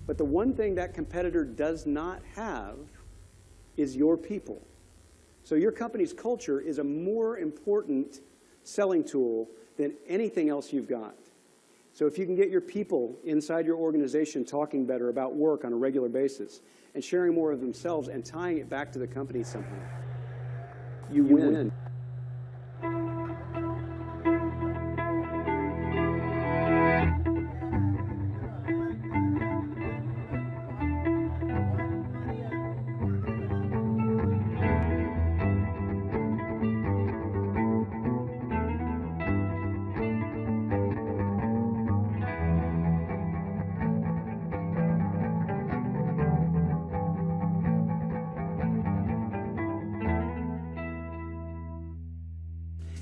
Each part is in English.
But the one thing that competitor does not have is your people. So your company's culture is a more important selling tool than anything else you've got. So if you can get your people inside your organization talking better about work on a regular basis and sharing more of themselves and tying it back to the company somehow, you win.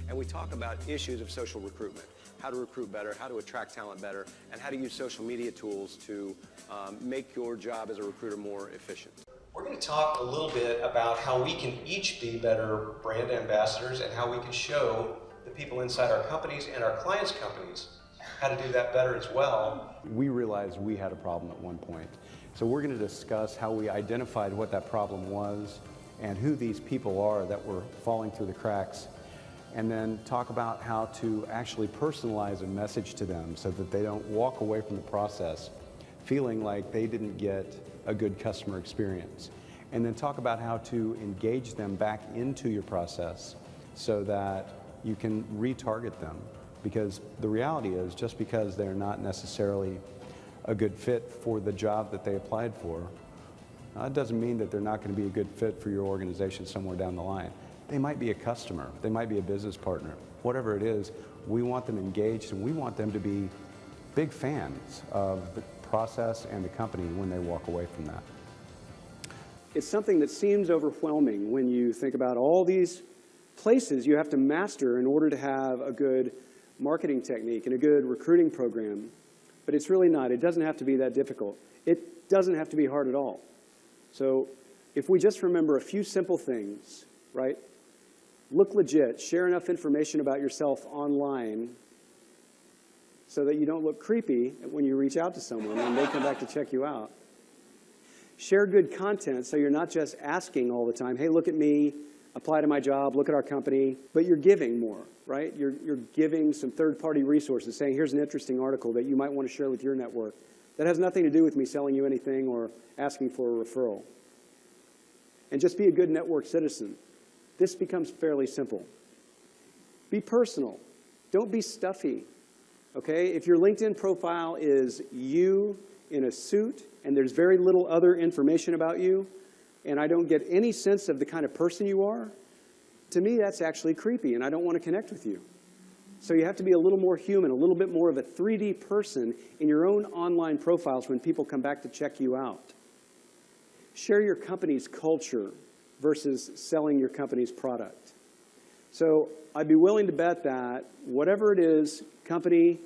And we talk about issues of social recruitment, how to recruit better, how to attract talent better, and how to use social media tools to make your job as a recruiter more efficient. We're going to talk a little bit about how we can each be better brand ambassadors and how we can show the people inside our companies and our clients' companies how to do that better as well. We realized we had a problem at one point. So we're going to discuss how we identified what that problem was and who these people are that were falling through the cracks, and then talk about how to actually personalize a message to them so that they don't walk away from the process feeling like they didn't get a good customer experience. And then talk about how to engage them back into your process so that you can retarget them. Because the reality is, just because they're not necessarily a good fit for the job that they applied for, it doesn't mean that they're not going to be a good fit for your organization somewhere down the line. They might be a customer, they might be a business partner. Whatever it is, we want them engaged and we want them to be big fans of the process and the company when they walk away from that. It's something that seems overwhelming when you think about all these places you have to master in order to have a good marketing technique and a good recruiting program. But it's really not. It doesn't have to be that difficult. It doesn't have to be hard at all. So if we just remember a few simple things, right? Look legit, share enough information about yourself online so that you don't look creepy when you reach out to someone and they come back to check you out. Share good content so you're not just asking all the time, hey, look at me, apply to my job, look at our company, but you're giving more, right? You're giving some third-party resources, saying here's an interesting article that you might want to share with your network that has nothing to do with me selling you anything or asking for a referral. And just be a good network citizen. This becomes fairly simple. Be personal. Don't be stuffy, okay? If your LinkedIn profile is you in a suit and there's very little other information about you, and I don't get any sense of the kind of person you are, to me that's actually creepy and I don't want to connect with you. So you have to be a little more human, a little bit more of a 3D person in your own online profiles when people come back to check you out. Share your company's culture versus selling your company's product. So I'd be willing to bet that whatever it is, company,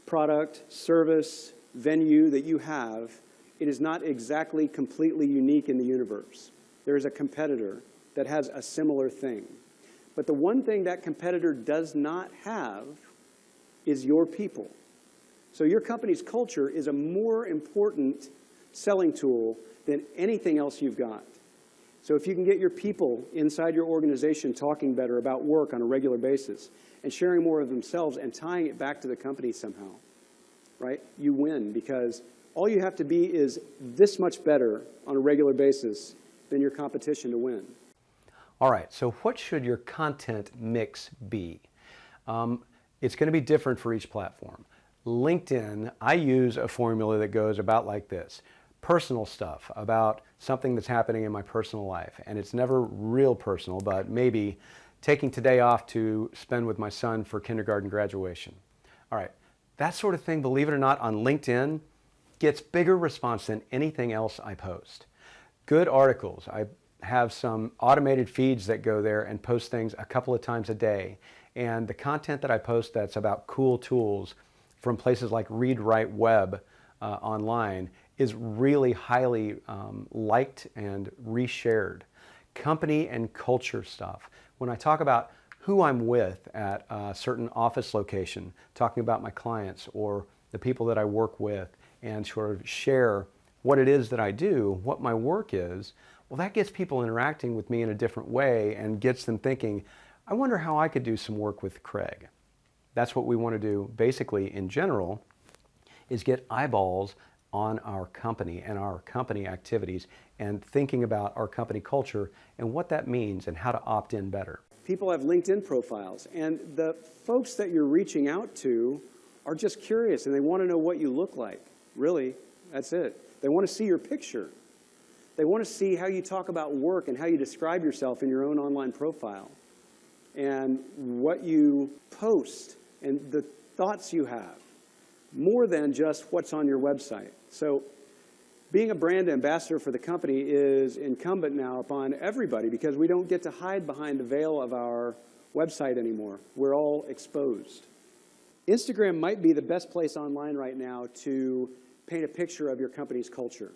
product, service, venue that you have, it is not exactly completely unique in the universe. There is a competitor that has a similar thing. But the one thing that competitor does not have is your people. So your company's culture is a more important selling tool than anything else you've got. So if you can get your people inside your organization talking better about work on a regular basis and sharing more of themselves and tying it back to the company somehow, right? You win, because all you have to be is this much better on a regular basis than your competition to win. All right, so what should your content mix be? It's going to be different for each platform. LinkedIn, I use a formula that goes about like this. Personal stuff about something that's happening in my personal life. And it's never real personal, but maybe taking today off to spend with my son for kindergarten graduation. All right, that sort of thing, believe it or not, on LinkedIn gets bigger response than anything else I post. Good articles. I have some automated feeds that go there and post things a couple of times a day. And the content that I post that's about cool tools from places like Read Write Web online is really highly liked and reshared. Company and culture stuff. When I talk about who I'm with at a certain office location, talking about my clients or the people that I work with, and sort of share what it is that I do, what my work is, well, that gets people interacting with me in a different way and gets them thinking, I wonder how I could do some work with Craig. That's what we want to do basically in general, is get eyeballs on our company and our company activities and thinking about our company culture and what that means and how to opt in better. People have LinkedIn profiles, and the folks that you're reaching out to are just curious and they want to know what you look like. Really, that's it. They want to see your picture. They want to see how you talk about work and how you describe yourself in your own online profile and what you post and the thoughts you have, more than just what's on your website. So being a brand ambassador for the company is incumbent now upon everybody because we don't get to hide behind the veil of our website anymore. We're all exposed. Instagram might be the best place online right now to paint a picture of your company's culture.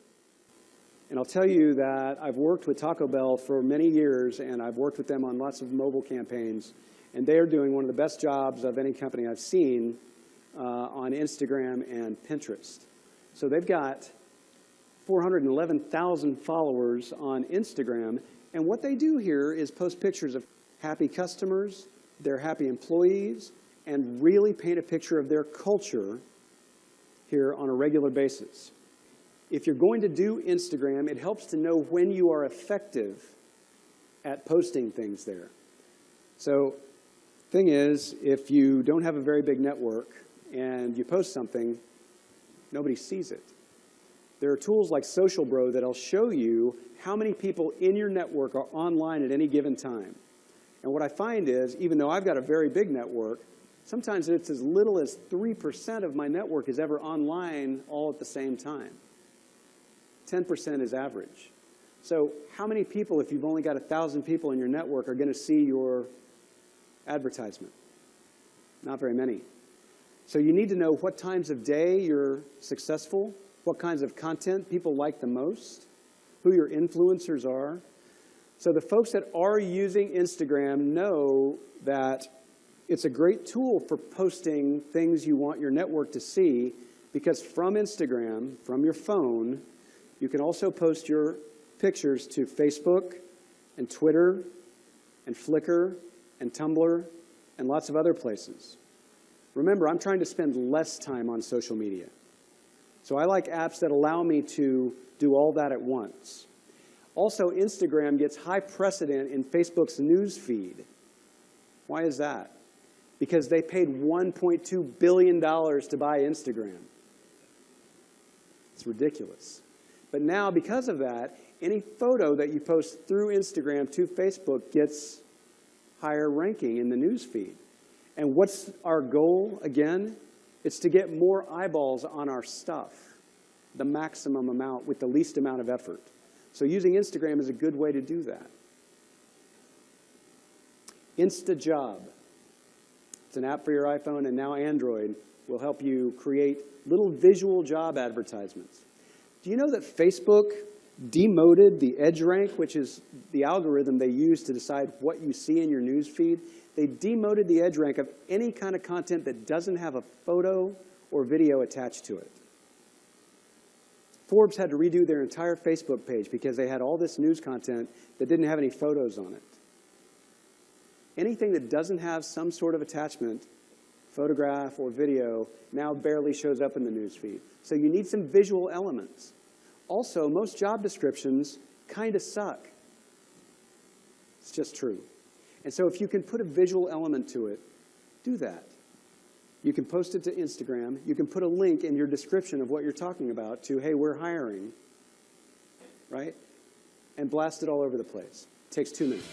And I'll tell you that I've worked with Taco Bell for many years, and I've worked with them on lots of mobile campaigns, and they are doing one of the best jobs of any company I've seen on Instagram and Pinterest. So they've got 411,000 followers on Instagram, and what they do here is post pictures of happy customers, their happy employees, and really paint a picture of their culture here on a regular basis. If you're going to do Instagram, it helps to know when you are effective at posting things there. So, thing is, if you don't have a very big network and you post something, nobody sees it. There are tools like Social Bro that'll show you how many people in your network are online at any given time. And what I find is, even though I've got a very big network, sometimes it's as little as 3% of my network is ever online all at the same time. 10% is average. So how many people, if you've only got 1,000 people in your network, are going to see your advertisement? Not very many. So you need to know what times of day you're successful, what kinds of content people like the most, who your influencers are. So the folks that are using Instagram know that it's a great tool for posting things you want your network to see, because from Instagram, from your phone, you can also post your pictures to Facebook and Twitter and Flickr and Tumblr and lots of other places. Remember, I'm trying to spend less time on social media. So I like apps that allow me to do all that at once. Also, Instagram gets high precedent in Facebook's news feed. Why is that? Because they paid $1.2 billion to buy Instagram. It's ridiculous. But now, because of that, any photo that you post through Instagram to Facebook gets higher ranking in the news feed. And what's our goal, again? It's to get more eyeballs on our stuff, the maximum amount with the least amount of effort. So using Instagram is a good way to do that. InstaJob. It's an app for your iPhone, and now Android will help you create little visual job advertisements. Do you know that Facebook demoted the EdgeRank, which is the algorithm they use to decide what you see in your news feed? They demoted the EdgeRank of any kind of content that doesn't have a photo or video attached to it. Forbes had to redo their entire Facebook page because they had all this news content that didn't have any photos on it. Anything that doesn't have some sort of attachment, photograph or video, now barely shows up in the news feed. So you need some visual elements. Also, most job descriptions kind of suck. It's just true. And so if you can put a visual element to it, do that. You can post it to Instagram. You can put a link in your description of what you're talking about to, hey, we're hiring, right? And blast it all over the place. It takes 2 minutes.